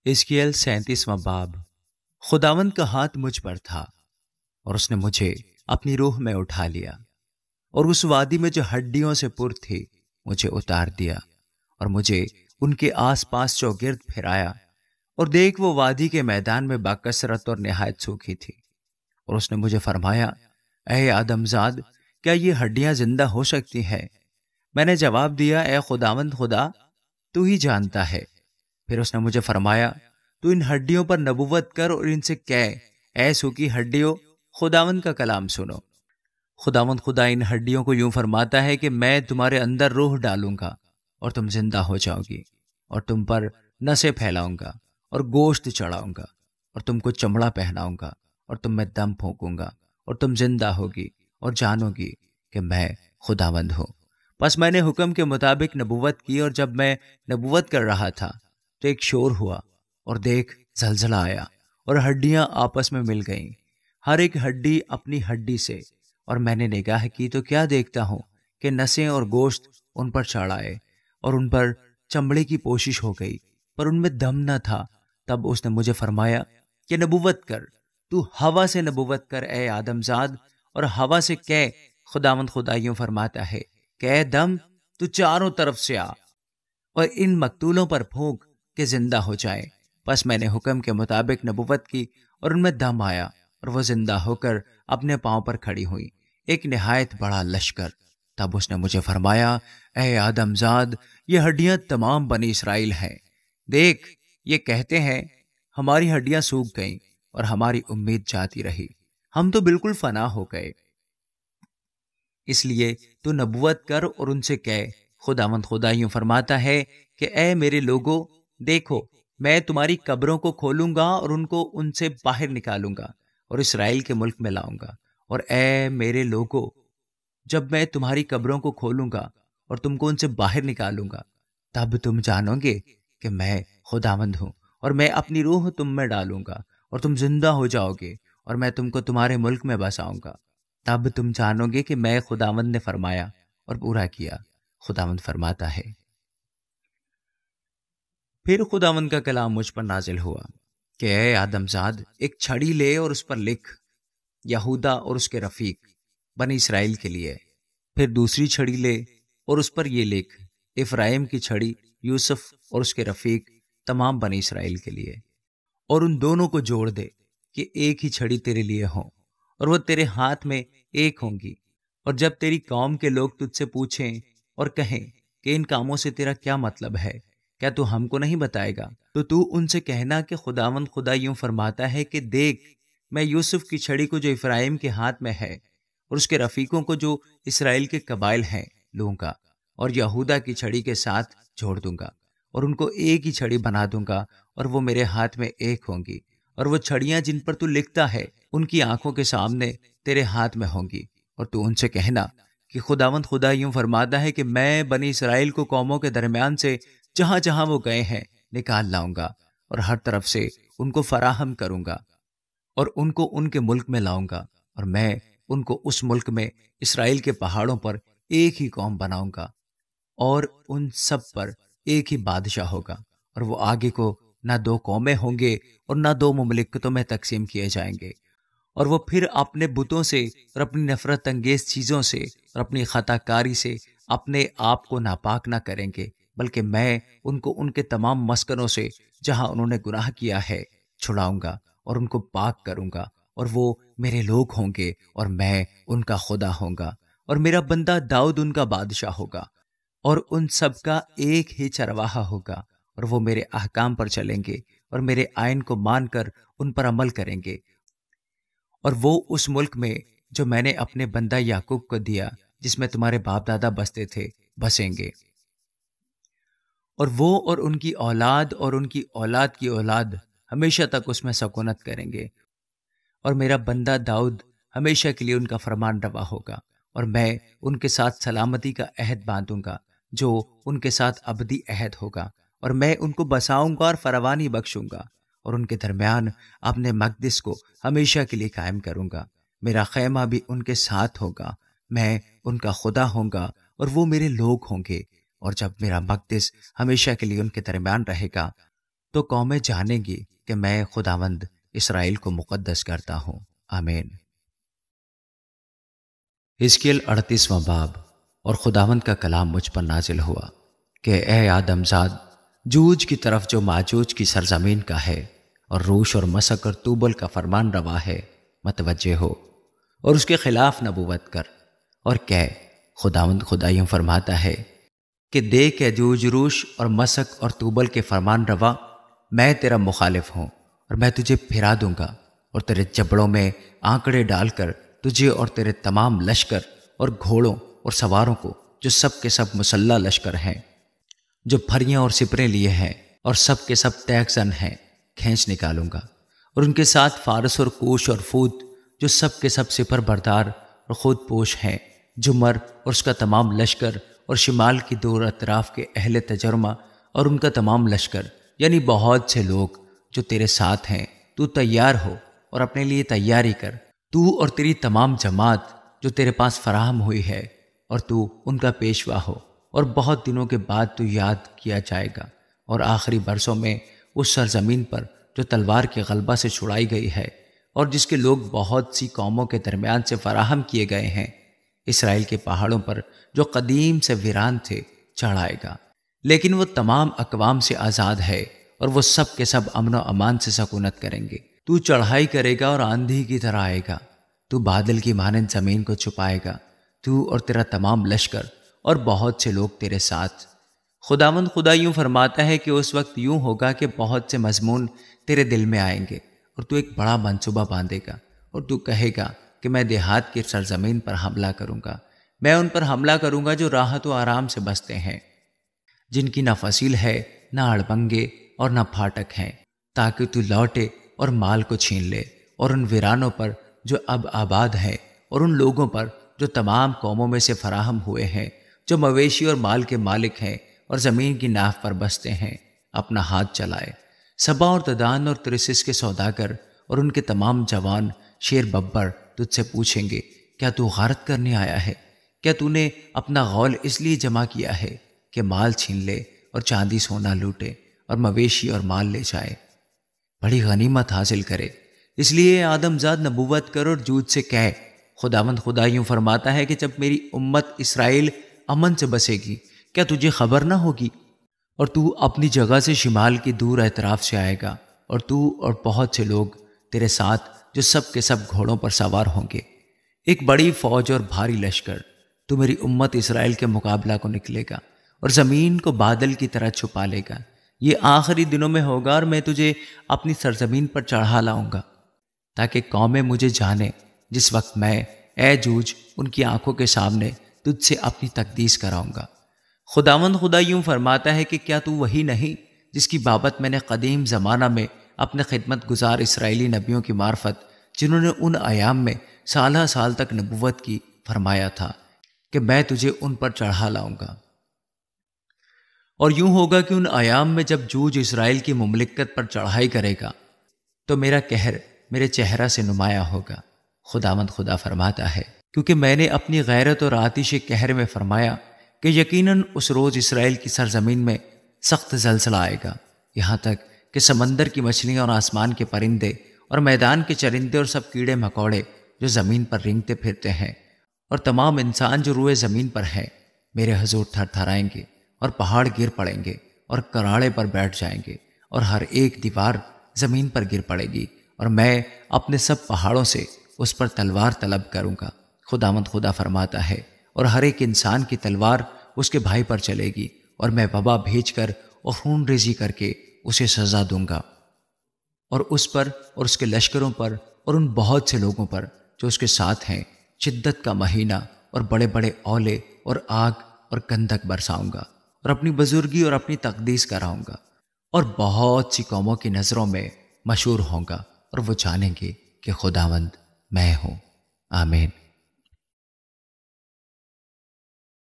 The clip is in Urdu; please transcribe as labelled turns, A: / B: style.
A: حزقیل 37واں باب۔ خداوند کا ہاتھ مجھ پر تھا اور اس نے مجھے اپنی روح میں اٹھا لیا اور اس وادی میں جو ہڈیوں سے پر تھی مجھے اتار دیا اور مجھے ان کے آس پاس چوگرد پھرایا، اور دیکھ وہ وادی کے میدان میں باکثرت اور نہایت سوکھی تھی۔ اور اس نے مجھے فرمایا، اے آدم زاد، کیا یہ ہڈیاں زندہ ہو سکتی ہیں؟ میں نے جواب دیا، اے خداوند خدا، تو ہی جانتا ہے۔ پھر اس نے مجھے فرمایا، تو ان ہڈیوں پر نبوت کر اور ان سے کہہ، اے سوکھی ہڈیوں، خداوند کا کلام سنو۔ خداوند خدا ان ہڈیوں کو یوں فرماتا ہے کہ میں تمہارے اندر روح ڈالوں گا اور تم زندہ ہو جاؤ گی، اور تم پر نسیں پھیلاؤں گا اور گوشت چڑھاؤں گا، اور تم کو چمڑا پہناؤں گا اور تم میں دم پھونکوں گا، اور تم زندہ ہوگی اور جانو گی کہ میں خداوند ہوں۔ پس میں نے حکم کے مطابق نبوت کی، اور جب میں نبوت کر رہا تھا تو ایک شور ہوا، اور دیکھ زلزلہ آیا اور ہڈیاں آپس میں مل گئیں، ہر ایک ہڈی اپنی ہڈی سے۔ اور میں نے نگاہ کی تو کیا دیکھتا ہوں کہ نسیں اور گوشت ان پر چڑھ آئے، اور ان پر چمڑے کی پوشش ہو گئی، پر ان میں دم نہ تھا۔ تب اس نے مجھے فرمایا کہ نبوت کر، تو ہوا سے نبوت کر اے آدم زاد، اور ہوا سے کہہ، خداوند خدا یوں فرماتا ہے کہ اے دم، تو چاروں طرف سے آ اور ان مقتولوں پر پھونک کہ زندہ ہو جائے۔ پس میں نے حکم کے مطابق نبوت کی، اور ان میں دم آیا، اور وہ زندہ ہو کر اپنے پاؤں پر کھڑی ہوئی، ایک نہایت بڑا لشکر۔ تب اس نے مجھے فرمایا، اے آدم زاد، یہ ہڈیاں تمام بنی اسرائیل ہیں۔ دیکھ، یہ کہتے ہیں، ہماری ہڈیاں سوکھ گئیں اور ہماری امید جاتی رہی، ہم تو بالکل فنا ہو گئے۔ اس لیے تو نبوت کر اور ان سے کہہ، خداوند خدا یوں فرماتا ہے کہ اے میرے لوگو، دیکھو، میں تمہاری قبروں کو کھولوں گا اور ان کو ان سے باہر نکالوں گا اور اسرائیل کے ملک میں لاؤں گا۔ اور اے میرے لوگو، جب میں تمہاری قبروں کو کھولوں گا اور تم کو ان سے باہر نکالوں گا، تب تم جانو گے کہ میں خداوند ہوں، اور میں اپنی روح تم میں ڈالوں گا اور تم زندہ ہو جاؤ گے، اور میں تم کو تمہارے ملک میں بساؤں گا۔ تب تم جانو گے کہ میں خداوند نے فرمایا اور پورا کیا۔ خداوند فرماتا ہے۔ پھر خداوند کا کلام مجھ پر نازل ہوا کہ اے آدم زاد، ایک چھڑی لے اور اس پر لکھ، یہودا اور اس کے رفیق، بنی اسرائیل کے لیے۔ پھر دوسری چھڑی لے اور اس پر یہ لکھ، افرائیم کی چھڑی، یوسف اور اس کے رفیق، تمام بنی اسرائیل کے لیے۔ اور ان دونوں کو جوڑ دے کہ ایک ہی چھڑی تیرے لیے ہوں، اور وہ تیرے ہاتھ میں ایک ہوں گی۔ اور جب تیری قوم کے لوگ تجھ سے پوچھیں اور کہیں کہ ان کاموں سے تیرا کیا مطلب ہے، کیا تو ہم کو نہیں بتائے گا، تو ان سے کہنا کہ خداوند خدا یوں فرماتا ہے کہ دیکھ، میں یوسف کی چھڑی کو جو افرائیم کے ہاتھ میں ہے اور اس کے رفیقوں کو جو اسرائیل کے قبائل ہیں لوں گا، اور یہودا کی چھڑی کے ساتھ جوڑ دوں گا، اور ان کو ایک ہی چھڑی بنا دوں گا، اور وہ میرے ہاتھ میں ایک ہوں گی۔ اور وہ چھڑیاں جن پر تو لکھتا ہے ان کی آنکھوں کے سامنے تیرے ہاتھ میں ہوں گی۔ اور تو ان سے کہنا کہ خداوند خدا یوں فرماتا ہے کہ میں بنی اسرائیل کو قوموں کے درمیان سے جہاں جہاں وہ گئے ہیں نکال لاؤں گا، اور ہر طرف سے ان کو فراہم کروں گا، اور ان کو ان کے ملک میں لاؤں گا، اور میں ان کو اس ملک میں اسرائیل کے پہاڑوں پر ایک ہی قوم بناؤں گا، اور ان سب پر ایک ہی بادشاہ ہوگا، اور وہ آگے کو نہ دو قومیں ہوں گے اور نہ دو مملکتوں میں تقسیم کیے جائیں گے۔ اور وہ پھر اپنے بتوں سے اور اپنی نفرت انگیز چیزوں سے اور اپنی خطا کاری سے اپنے آپ کو ناپاک نہ کریں گے، بلکہ میں ان کو ان کے تمام مسکنوں سے جہاں انہوں نے گناہ کیا ہے چھڑاؤں گا اور ان کو پاک کروں گا، اور وہ میرے لوگ ہوں گے اور میں ان کا خدا ہوں گا، اور میرا بندہ داؤد ان کا بادشاہ ہوگا، اور ان سب کا ایک ہی چرواہا ہوگا، اور وہ میرے احکام پر چلیں گے اور میرے آئین کو مان کر ان پر عمل کریں گے، اور وہ اس ملک میں جو میں نے اپنے بندہ یعقوب کو دیا، جس میں تمہارے باپ دادا بستے تھے، بسیں گے۔ اور وہ اور ان کی اولاد اور ان کی اولاد کی اولاد ہمیشہ تک اس میں سکونت کریں گے، اور میرا بندہ داؤد ہمیشہ کے لیے ان کا فرمان روا ہوگا، اور میں ان کے ساتھ سلامتی کا عہد باندھوں گا جو ان کے ساتھ ابدی عہد ہوگا، اور میں ان کو بساؤں گا اور فراوانی بخشوں گا، اور ان کے درمیان اپنے مقدس کو ہمیشہ کے لیے قائم کروں گا۔ میرا خیمہ بھی ان کے ساتھ ہوگا، میں ان کا خدا ہوں گا اور وہ میرے لوگ ہوں گے، اور جب میرا مقدس ہمیشہ کے لیے ان کے درمیان رہے گا، تو قومیں جانیں گی کہ میں خداوند اسرائیل کو مقدس کرتا ہوں۔ آمین۔ حزقیل 38واں باب۔ اور خداوند کا کلام مجھ پر نازل ہوا کہ اے آدم زاد، جوج کی طرف جو ماجوج کی سرزمین کا ہے اور روش اور مسک اور توبل کا فرمان روا ہے، متوجہ ہو اور اس کے خلاف نبوت کر اور کہہ، خداوند خدا یوں فرماتا ہے کہ دیکھ یجوج، روش اور مسک اور توبل کے فرمان روا میں تیرا مخالف ہوں، اور میں تجھے پھرا دوں گا اور تیرے جبڑوں میں آنکڑے ڈال کر تجھے اور تیرے تمام لشکر اور گھوڑوں اور سواروں کو، جو سب کے سب مسلح لشکر ہیں، جو پھریاں اور سپریں لیے ہیں اور سب کے سب تیغ زن ہیں، کھینچ نکالوں گا، اور ان کے ساتھ فارس اور کوش اور فوت، جو سب کے سب سپر بردار اور خود پوش ہیں، جمر اور اس کا تمام لشکر، اور شمال کی دور اطراف کے اہل تجرمہ اور ان کا تمام لشکر، یعنی بہت سے لوگ جو تیرے ساتھ ہیں۔ تو تیار ہو اور اپنے لیے تیاری کر، تو اور تیری تمام جماعت جو تیرے پاس فراہم ہوئی ہے، اور تو ان کا پیشوا ہو، اور بہت دنوں کے بعد تو یاد کیا جائے گا، اور آخری برسوں میں اس سرزمین پر جو تلوار کے غلبہ سے چھڑائی گئی ہے اور جس کے لوگ بہت سی قوموں کے درمیان سے فراہم کیے گئے ہیں، اسرائیل کے پہاڑوں پر جو قدیم سے ویران تھے چڑھ آئے گا، لیکن وہ تمام اقوام سے آزاد ہے، اور وہ سب کے سب امن و امان سے سکونت کریں گے۔ تو چڑھائی کرے گا اور آندھی کی طرح آئے گا، تو بادل کی مانند زمین کو چھپائے گا، تو اور تیرا تمام لشکر اور بہت سے لوگ تیرے ساتھ۔ خداوند خدا یوں فرماتا ہے کہ اس وقت یوں ہوگا کہ بہت سے مضمون تیرے دل میں آئیں گے، اور تو ایک بڑا منصوبہ باندھے گا، اور تو کہے گا کہ میں دیہات کی سرزمین پر حملہ کروں گا، میں ان پر حملہ کروں گا جو راحت و آرام سے بستے ہیں، جن کی نہ فصیل ہے، نہ اڑبنگے اور نہ پھاٹک ہیں، تاکہ تو لوٹے اور مال کو چھین لے، اور ان ویرانوں پر جو اب آباد ہیں، اور ان لوگوں پر جو تمام قوموں میں سے فراہم ہوئے ہیں، جو مویشی اور مال کے مالک ہیں اور زمین کی ناف پر بستے ہیں، اپنا ہاتھ چلائے۔ سبا اور ددان اور ترسس کے سوداگر اور ان کے تمام جوان شیر ببر تجھ سے پوچھیں گے، کیا تو غارت کرنے آیا ہے؟ کیا تو نے اپنا غول اس لیے جمع کیا ہے کہ مال چھین لے اور چاندی سونا لوٹے اور مویشی اور مال لے جائے، بڑی غنیمت حاصل کرے؟ اس لیے آدم زاد نبوت کر اور جوج سے کہہ، خداوند خدا یوں فرماتا ہے کہ جب میری امت اسرائیل امن سے بسے گی، کیا تجھے خبر نہ ہوگی؟ اور تو اپنی جگہ سے شمال کی دور اطراف سے آئے گا، اور تو اور بہت سے لوگ تیرے ساتھ جو سب کے سب گھوڑوں پر سوار ہوں گے، ایک بڑی فوج اور بھاری لشکر۔ تو میری امت اسرائیل کے مقابلہ کو نکلے گا اور زمین کو بادل کی طرح چھپا لے گا۔ یہ آخری دنوں میں ہوگا، اور میں تجھے اپنی سرزمین پر چڑھا لاؤں گا تاکہ قومیں مجھے جانیں، جس وقت میں اے جوج ان کی آنکھوں کے سامنے تجھ سے اپنی تقدیس کراؤں گا۔ خداوند خدا یوں فرماتا ہے کہ کیا تو وہی نہیں جس کی بابت میں نے قدیم زمانہ میں اپنے خدمت گزار اسرائیلی نبیوں کی معرفت، جنہوں نے ان ایام میں سالہ سال تک نبوت کی، فرمایا تھا کہ میں تجھے ان پر چڑھا لاؤں گا؟ اور یوں ہوگا کہ ان ایام میں جب جوج اسرائیل کی مملکت پر چڑھائی کرے گا تو میرا قہر میرے چہرہ سے نمایاں ہوگا، خداوند خدا فرماتا ہے، کیونکہ میں نے اپنی غیرت اور آتش قہر میں فرمایا کہ یقیناً اس روز اسرائیل کی سرزمین میں سخت زلزلہ آئے گا، یہاں تک کہ سمندر کی مچھلیاں اور آسمان کے پرندے اور میدان کے چرندے اور سب کیڑے مکوڑے جو زمین پر رینگتے پھرتے ہیں اور تمام انسان جو روئے زمین پر ہیں، میرے حضور تھر تھرائیں گے اور پہاڑ گر پڑیں گے اور کراڑے پر بیٹھ جائیں گے، اور ہر ایک دیوار زمین پر گر پڑے گی، اور میں اپنے سب پہاڑوں سے اس پر تلوار طلب کروں گا، خداوند خدا فرماتا ہے، اور ہر ایک انسان کی تلوار اس کے بھائی پر چلے گی، اور میں وبا بھیج کر اور خون ریزی کر کے اسے سزا دوں گا، اور اس پر اور اس کے لشکروں پر اور ان بہت سے لوگوں پر جو اس کے ساتھ ہیں شدت کا مہینہ اور بڑے بڑے اولے اور آگ اور گندھک برساؤں گا، اور اپنی بزرگی اور اپنی تقدیس کراؤں گا، اور بہت سی قوموں کی نظروں میں مشہور ہوں گا، اور وہ جانیں گے کہ خداوند میں ہوں۔ آمین۔